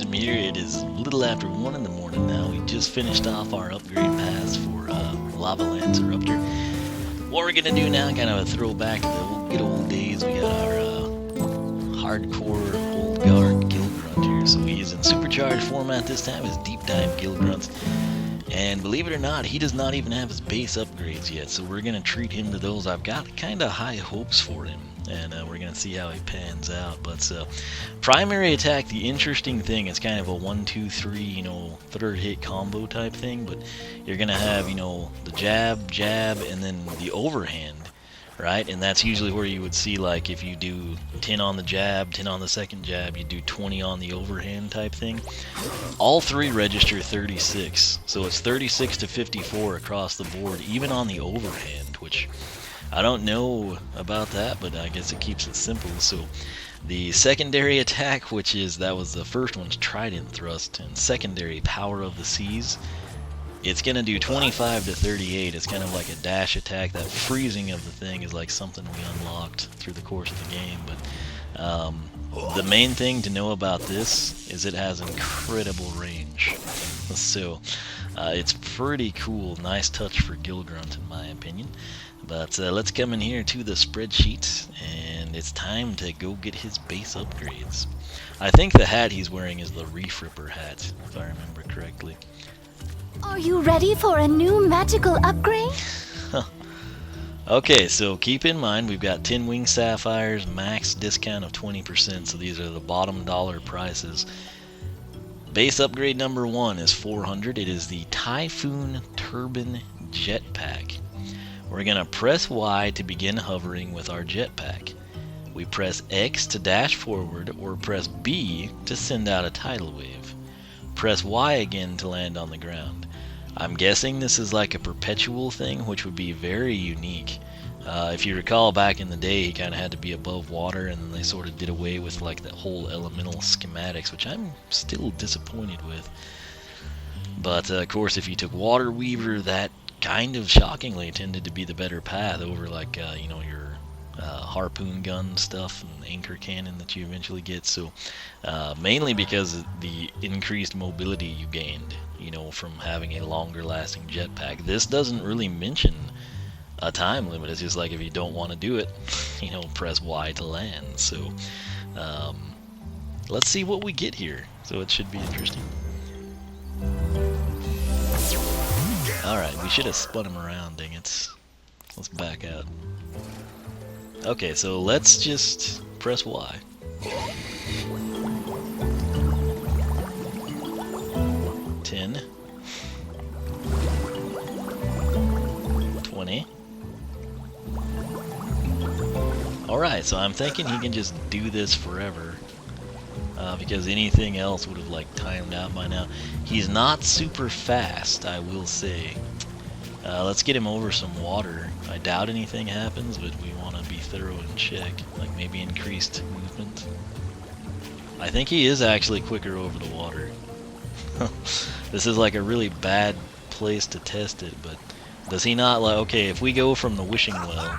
him here. It is a little after 1 in the morning now. We just finished off our upgrade pass for Lava Lance Eruptor. What we're gonna do now, kind of a throwback to the good old days. We got our hardcore old guard Gil Grunt here. So he's in supercharged format this time. His Deep Dive Gill Grunt. And believe it or not, he does not even have his base upgrades yet. So we're gonna treat him to those. I've got kind of high hopes for him. And we're going to see how he pans out. But primary attack, the interesting thing, is kind of a 1-2-3, you know, third hit combo type thing. But you're going to have, you know, the jab, jab, and then the overhand, right? And that's usually where you would see, like, if you do 10 on the jab, 10 on the second jab, you do 20 on the overhand type thing. All three register 36. So it's 36 to 54 across the board, even on the overhand, which I don't know about that, but I guess it keeps it simple. So the secondary attack, that was the first one's Trident Thrust, and secondary Power of the Seas, it's going to do 25 to 38. It's kind of like a dash attack. That freezing of the thing is like something we unlocked through the course of the game. But the main thing to know about this is it has incredible range. So it's pretty cool. Nice touch for Gil Grunt, in my opinion. But let's come in here to the spreadsheet, and it's time to go get his base upgrades. I think the hat he's wearing is the Reef Ripper hat, if I remember correctly. Are you ready for a new magical upgrade? Okay, so keep in mind we've got 10 Wing Sapphires, max discount of 20%, so these are the bottom dollar prices. Base upgrade number 1 is 400. It is the Typhoon Turban jetpack. We're going to press Y to begin hovering with our jetpack. We press X to dash forward, or press B to send out a tidal wave. Press Y again to land on the ground. I'm guessing this is like a perpetual thing, which would be very unique. If you recall, back in the day, he kind of had to be above water, and then they sort of did away with like that whole elemental schematics, which I'm still disappointed with. But of course, if you took Water Weaver, that kind of shockingly tended to be the better path over like you know, your harpoon gun stuff and anchor cannon that you eventually get. So mainly because of the increased mobility you gained, you know, from having a longer lasting jetpack. This doesn't really mention a time limit. It's just like, if you don't want to do it, you know, press Y to land. So let's see what we get here. So it should be interesting. Alright, we should have spun him around, dang it. Let's back out. Okay, so let's just press Y. $10, $20. Alright, so I'm thinking he can just do this forever. Because anything else would have like timed out by now. He's not super fast, I will say. Let's get him over some water. I doubt anything happens, but we want to be thorough and check. Like maybe increased movement. I think he is actually quicker over the water. This is like a really bad place to test it, but does he not, like, okay, if we go from the wishing well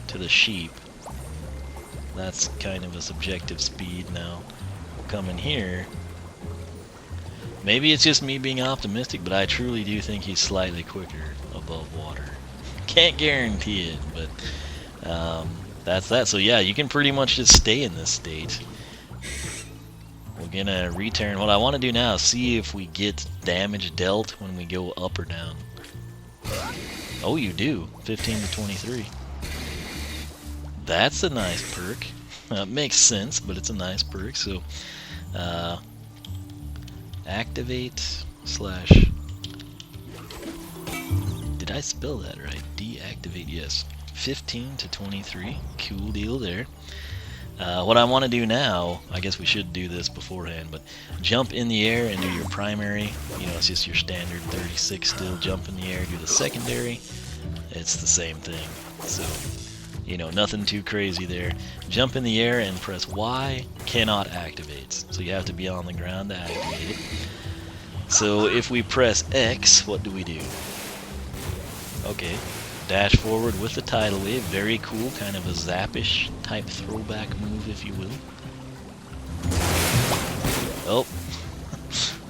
to the sheep, that's kind of a subjective speed now. Come in here. Maybe it's just me being optimistic, but I truly do think he's slightly quicker above water. Can't guarantee it, but that's that. So yeah, you can pretty much just stay in this state. We're gonna return. What I want to do now is see if we get damage dealt when we go up or down. Oh, you do. 15 to 23. That's a nice perk. Makes sense, but it's a nice perk. So activate slash, did I spell that right? Deactivate, yes. 15 to 23. Cool deal there. What I want to do now, I guess we should do this beforehand, but jump in the air and do your primary. You know, it's just your standard 36 still. Jump in the air, do the secondary. It's the same thing. So, you know, nothing too crazy there. Jump in the air and press Y. Cannot activate. So you have to be on the ground to activate it. So if we press X, what do we do? Okay. Dash forward with the tidal wave. Very cool. Kind of a Zappish type throwback move, if you will. Oh,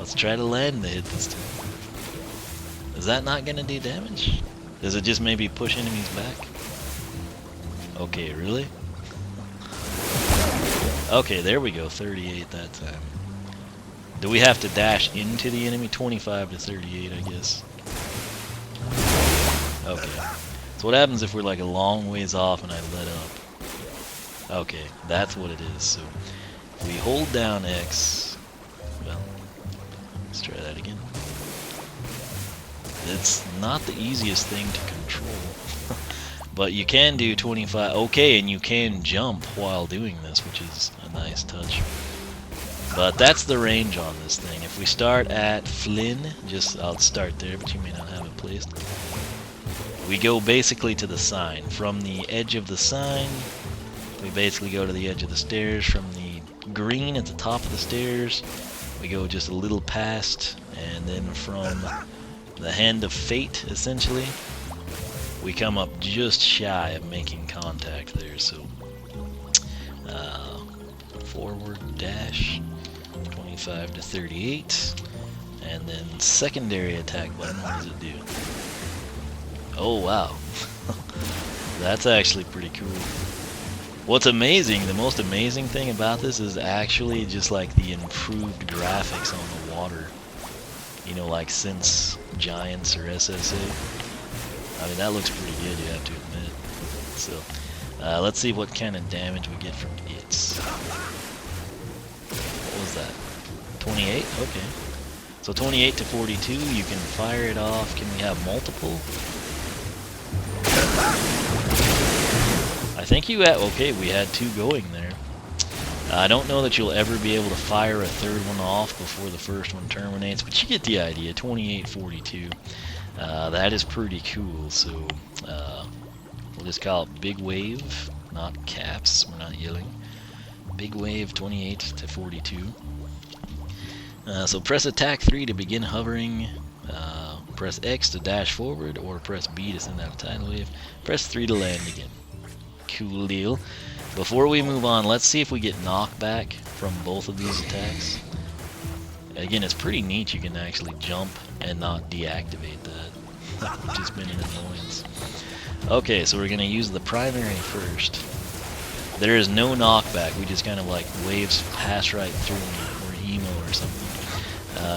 Let's try to land the hit this time. Is that not gonna do damage? Does it just maybe push enemies back? Okay, really? Okay, there we go, 38 that time. Do we have to dash into the enemy? 25 to 38, I guess. Okay. So what happens if we're like a long ways off and I let up? Okay, that's what it is. So if we hold down X, well, let's try that again. It's not the easiest thing to control. But you can do 25, okay, and you can jump while doing this, which is a nice touch. But that's the range on this thing. If we start at Flynn, I'll start there, but you may not have it placed. We go basically to the sign. From the edge of the sign, we basically go to the edge of the stairs. From the green at the top of the stairs, we go just a little past, and then from the Hand of Fate, essentially, we come up just shy of making contact there. So forward dash 25 to 38, and then secondary attack button. What does it do? Oh wow. That's actually pretty cool. What's amazing, the most amazing thing about this is actually just like the improved graphics on the water. You know, like since Giants or SSA. I mean, that looks pretty good, you have to admit. So, let's see what kind of damage we get from it. What was that? 28? Okay. So 28 to 42, you can fire it off. Can we have multiple? I think you had, okay, we had two going there. I don't know that you'll ever be able to fire a third one off before the first one terminates, but you get the idea. 28-42. That is pretty cool, so we'll just call it Big Wave, not caps, we're not yelling. Big Wave 28 to 42. So press attack 3 to begin hovering, press X to dash forward, or press B to send out a tidal wave, press 3 to land again. Cool deal. Before we move on, let's see if we get knockback from both of these attacks. Again, it's pretty neat you can actually jump and not deactivate that, which has been an annoyance. Okay, so we're going to use the primary first. There is no knockback, we just kind of like waves pass right through me, or emo or something.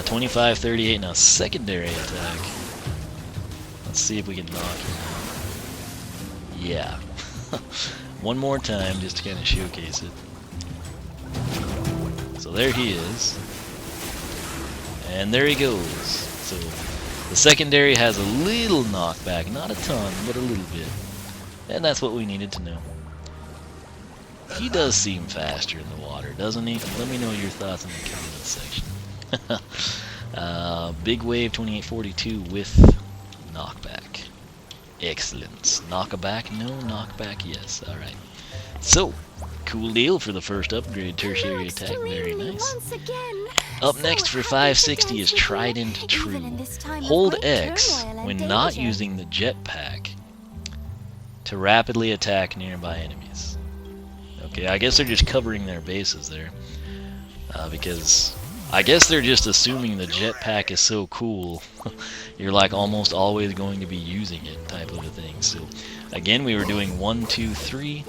25-38, now secondary attack. Let's see if we can knock him out. Yeah. One more time just to kind of showcase it. So there he is. And there he goes. So the secondary has a little knockback, not a ton, but a little bit. And that's what we needed to know. He does seem faster in the water, doesn't he? Let me know your thoughts in the comments section. Big Wave 2842 with knockback. Excellent. Knockaback? No. Knockback? Yes. Alright. So, cool deal for the first upgrade. Tertiary attack. Very nice. Up next for 560 is Trident True. Hold X when not using the jetpack to rapidly attack nearby enemies. Okay, I guess they're just covering their bases there. Because I guess they're just assuming the jetpack is so cool, you're like almost always going to be using it type of a thing. So again, we were doing 1, 2, 3,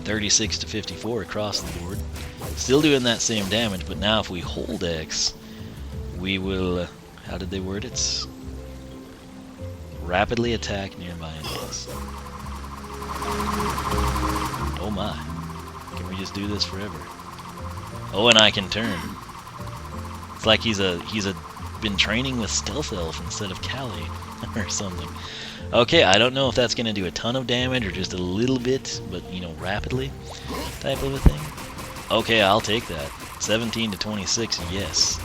36 to 54 across the board. Still doing that same damage, but now if we hold X, we will, how did they word it? Rapidly attack nearby enemies. Oh my. Can we just do this forever? Oh, and I can turn. It's like he's been training with Stealth Elf instead of Callie or something. Okay, I don't know if that's going to do a ton of damage or just a little bit, but, you know, rapidly type of a thing. Okay, I'll take that. 17 to 26, yes.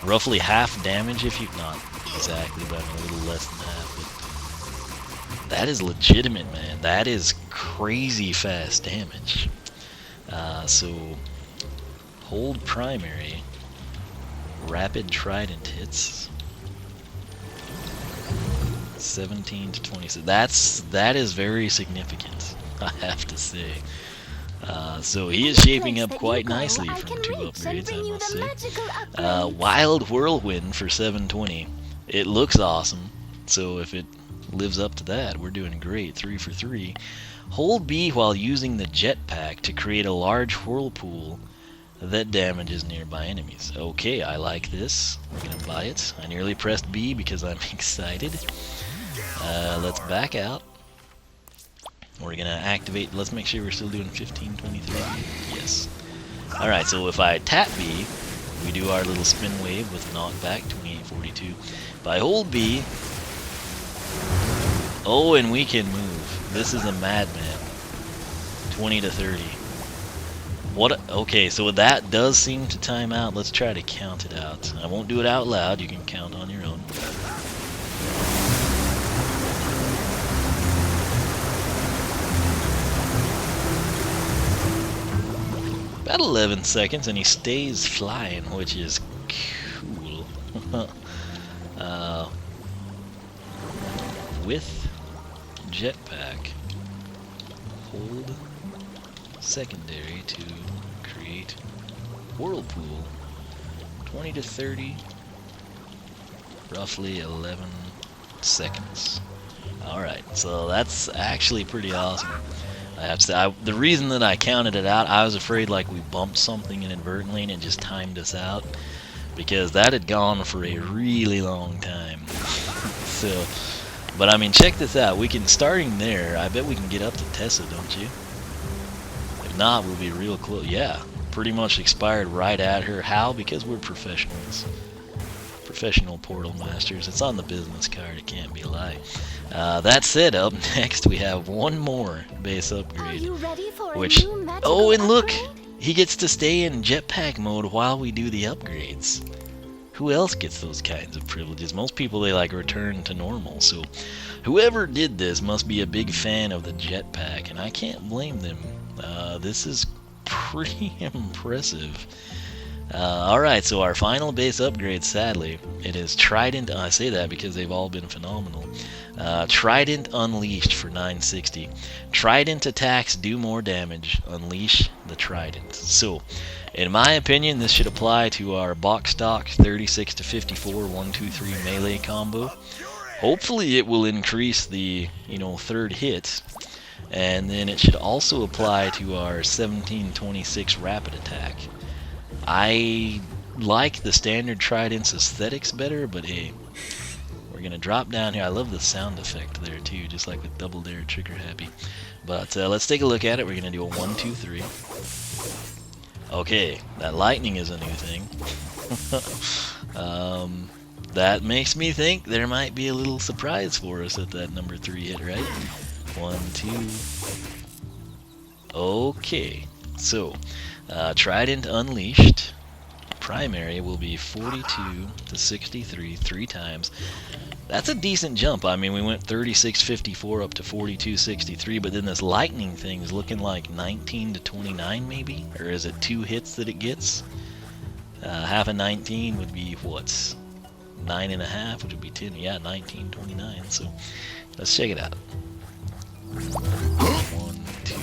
Roughly half damage if you... Not exactly, but a little less than half. But that is legitimate, man. That is crazy fast damage. So, hold primary. Rapid Trident hits. 17 to 26. That is very significant, I have to say. So he is shaping up quite nicely from 2 upgrades, I must say. Wild Whirlwind for 720. It looks awesome, so if it lives up to that, we're doing great. 3 for 3. Hold B while using the jetpack to create a large whirlpool that damages nearby enemies. Okay, I like this. We're gonna buy it. I nearly pressed B because I'm excited. Let's back out. We're gonna activate. Let's make sure we're still doing 1523. Yes. Alright, so if I tap B, we do our little spin wave with knockback 2842. If I hold B, oh, and we can move. This is a madman. 20 to 30. What? Okay, so that does seem to time out. Let's try to count it out. I won't do it out loud. You can count on your own. About 11 seconds, and he stays flying, which is cool. With jetpack, hold secondary to create whirlpool. 20 to 30, roughly 11 seconds. Alright, so that's actually pretty awesome. I have to say, the reason that I counted it out, I was afraid like we bumped something inadvertently and it just timed us out, because that had gone for a really long time. So, but I mean, check this out. We can, starting there, I bet we can get up to Tessa, don't you? If not, we'll be real close. Yeah, pretty much expired right at her. How? Because we're professionals. Professional portal masters. It's on the business card, it can't be a lie. That said, up next we have one more base upgrade. Which, oh, and look! He gets to stay in jetpack mode while we do the upgrades. Who else gets those kinds of privileges? Most people, they like return to normal. So whoever did this must be a big fan of the jetpack, and I can't blame them. This is pretty impressive. Alright, so our final base upgrade, sadly, it is Trident. I say that because they've all been phenomenal. Trident Unleashed for 960. Trident attacks do more damage. Unleash the Trident. So, in my opinion, this should apply to our box stock 36 to 54 1-2-3 melee combo. Hopefully it will increase the, third hit. And then it should also apply to our 1726 rapid attack. I like the standard Trident's aesthetics better, but hey, we're gonna drop down here. I love the sound effect there too, just like with Double Dare Trigger Happy. But let's take a look at it. We're gonna do a 1-2-3. Okay, that lightning is a new thing. That makes me think there might be a little surprise for us at that number 3 hit, right? 1, 2. Okay, so Trident Unleashed primary will be 42 to 63 3 times. That's a decent jump. I mean, we went 36.54 up to 42.63, but then this lightning thing is looking like 19 to 29 maybe? Or is it 2 hits that it gets? Half of 19 would be what? 9.5, which would be 10. Yeah, 19.29. So let's check it out. 1, 2.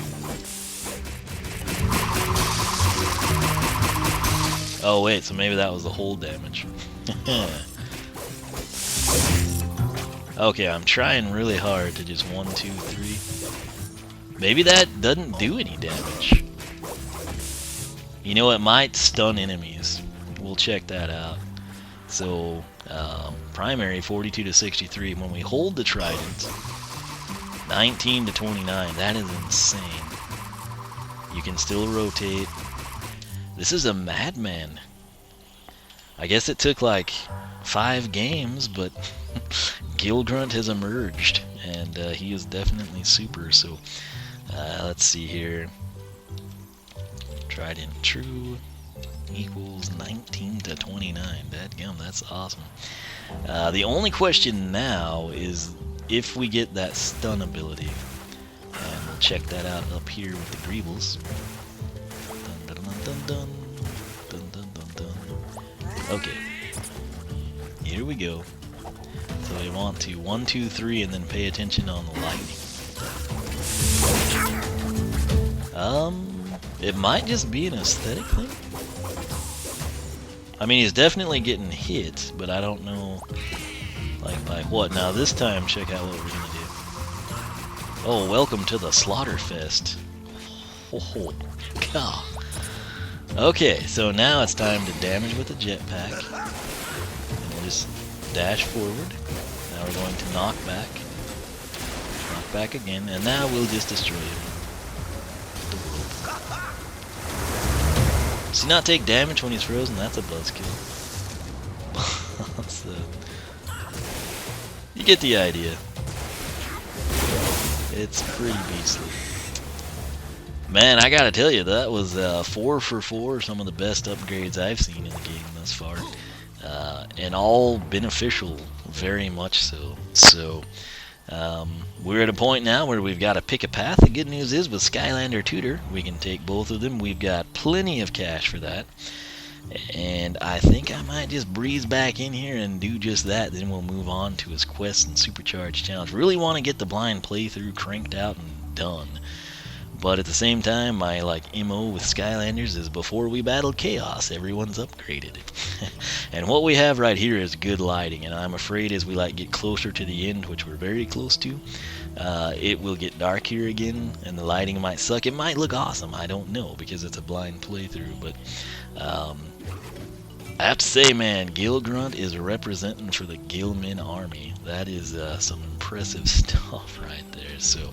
Oh wait, so maybe that was the whole damage. Okay, I'm trying really hard to just 1, 2, 3. Maybe that doesn't do any damage. It might stun enemies. We'll check that out. So, primary 42 to 63. When we hold the Trident, 19 to 29. That is insane. You can still rotate. This is a madman. I guess it took like 5 games, but Gil Grunt has emerged, and he is definitely super. So let's see here. Trident True equals 19 to 29. Dadgum, that's awesome. The only question now is if we get that stun ability, and we'll check that out up here with the Greebles. Dun, dun, dun, dun, dun. Dun, dun, dun, dun. Okay, here we go. So we want to 1, 2, 3, and then pay attention on the lightning. It might just be an aesthetic thing. I mean, he's definitely getting hit, but I don't know, like, by what. Now, this time, check out what we're going to do. Oh, welcome to the Slaughterfest. Oh, God. Okay, so now it's time to damage with the jetpack. And we'll just dash forward. Now we're going to knock back. Knock back again, and now we'll just destroy him. Does he not take damage when he's frozen? That's a buzzkill. So, you get the idea. It's pretty beastly. Man, I gotta tell you, that was 4 for 4, some of the best upgrades I've seen in the game thus far. And all beneficial, very much so. So, we're at a point now where we've got to pick a path. The good news is with Skylander Tutor, we can take both of them. We've got plenty of cash for that. And I think I might just breeze back in here and do just that. Then we'll move on to his quest and SuperCharged challenge. Really want to get the blind playthrough cranked out and done. But at the same time, my MO with Skylanders is before we battle Chaos, everyone's upgraded. And what we have right here is good lighting, and I'm afraid as we get closer to the end, which we're very close to, it will get dark here again, and the lighting might suck. It might look awesome, I don't know, because it's a blind playthrough, but I have to say, man, Gil Grunt is representing for the Gilman Army. That is some impressive stuff right there. So,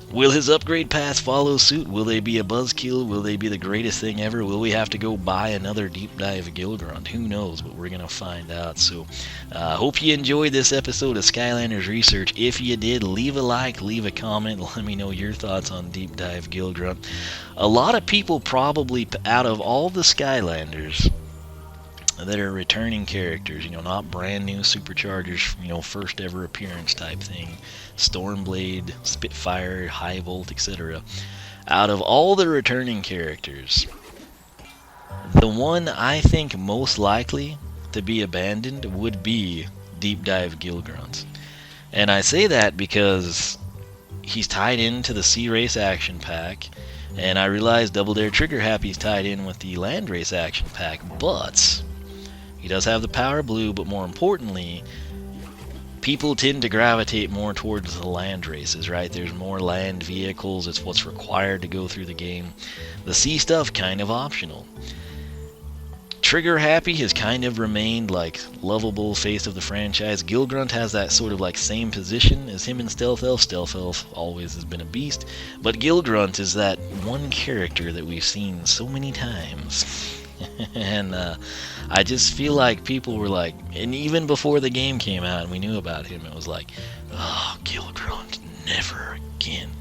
will his upgrade paths follow suit? Will they be a buzzkill? Will they be the greatest thing ever? Will we have to go buy another Deep Dive Gill Grunt? Who knows, but we're going to find out. So, hope you enjoyed this episode of Skylanders Research. If you did, leave a like, leave a comment, let me know your thoughts on Deep Dive Gill Grunt. A lot of people probably, out of all the Skylanders that are returning characters, not brand new SuperChargers, first ever appearance type thing, Stormblade, Spitfire, High Volt, etc. Out of all the returning characters, the one I think most likely to be abandoned would be Deep Dive Gill Grunt. And I say that because he's tied into the Sea Race Action Pack, and I realize Double Dare Trigger Happy's tied in with the Land Race Action Pack, but he does have the Power Blue, but more importantly, people tend to gravitate more towards the land races, right? There's more land vehicles, it's what's required to go through the game. The sea stuff, kind of optional. Trigger Happy has kind of remained lovable face of the franchise. Gil Grunt has that sort of same position as him and Stealth Elf. Stealth Elf always has been a beast, but Gil Grunt is that one character that we've seen so many times. And I just feel like people were and even before the game came out and we knew about him, it was oh, Gil Grunt, never again.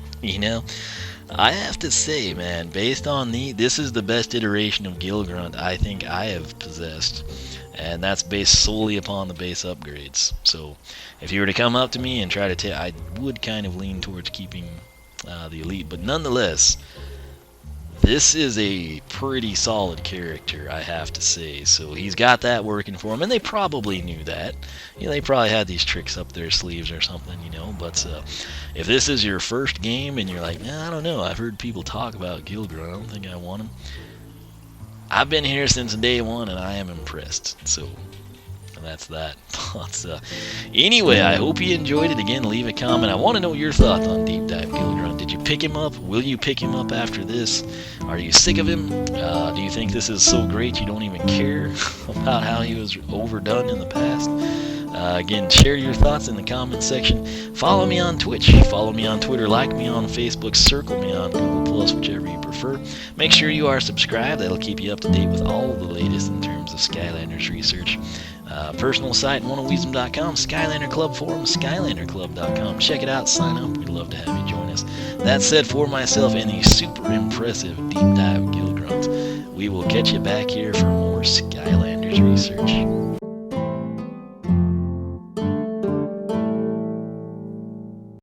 I have to say, man, based on this is the best iteration of Gil Grunt I think I have possessed, and that's based solely upon the base upgrades. So if you were to come up to me and try to I would kind of lean towards keeping the Elite, but nonetheless, this is a pretty solid character, I have to say. So he's got that working for him, and they probably knew that. They probably had these tricks up their sleeves or something, But if this is your first game and you're nah, I don't know, I've heard people talk about Gil Grunt, I don't think I want him. I've been here since day one, and I am impressed. So that's that. But anyway, I hope you enjoyed it. Again, leave a comment. I want to know your thoughts on Deep Dive Gill Grunt. Did you pick him up? Will you pick him up after this? Are you sick of him? Do you think this is so great you don't even care about how he was overdone in the past? Again, share your thoughts in the comment section. Follow me on Twitch. Follow me on Twitter. Like me on Facebook. Circle me on Google+, whichever you prefer. Make sure you are subscribed. That'll keep you up to date with all the latest in terms of Skylanders research. Personal site, oneofwisdom.com, Skylander Club forum, SkylanderClub.com. Check it out, sign up, we'd love to have you join us. That said, for myself and the super impressive Deep Dive Gill Grunt, we will catch you back here for more Skylanders research.